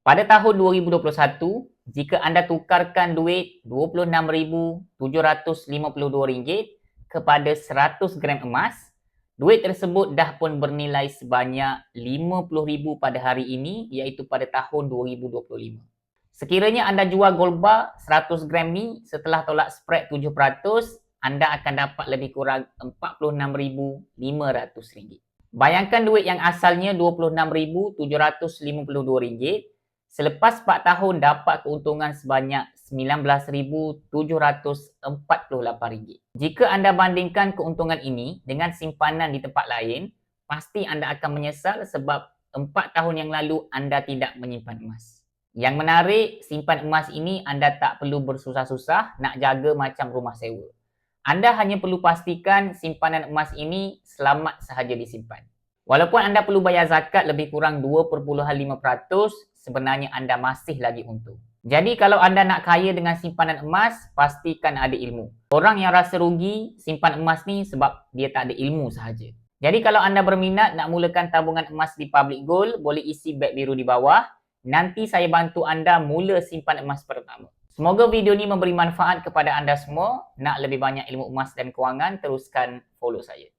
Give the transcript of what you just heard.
Pada tahun 2021, jika anda tukarkan duit RM26,752 kepada 100 gram emas, duit tersebut dah pun bernilai sebanyak RM50,000 pada hari ini, iaitu pada tahun 2025. Sekiranya anda jual gold bar 100 gram ni setelah tolak spread 7%, anda akan dapat lebih kurang RM46,500. Bayangkan duit yang asalnya RM26,752, selepas 4 tahun dapat keuntungan sebanyak RM19,748. Jika anda bandingkan keuntungan ini dengan simpanan di tempat lain, pasti anda akan menyesal sebab 4 tahun yang lalu anda tidak menyimpan emas. Yang menarik, simpan emas ini anda tak perlu bersusah-susah nak jaga macam rumah sewa. Anda hanya perlu pastikan simpanan emas ini selamat sahaja disimpan. Walaupun anda perlu bayar zakat lebih kurang 2.5%, sebenarnya anda masih lagi untung. Jadi kalau anda nak kaya dengan simpanan emas, pastikan ada ilmu. Orang yang rasa rugi simpan emas ni sebab dia tak ada ilmu sahaja. Jadi kalau anda berminat nak mulakan tabungan emas di Public Gold, boleh isi beg biru di bawah. Nanti saya bantu anda mula simpan emas pertama. Semoga video ni memberi manfaat kepada anda semua. Nak lebih banyak ilmu emas dan kewangan, teruskan follow saya.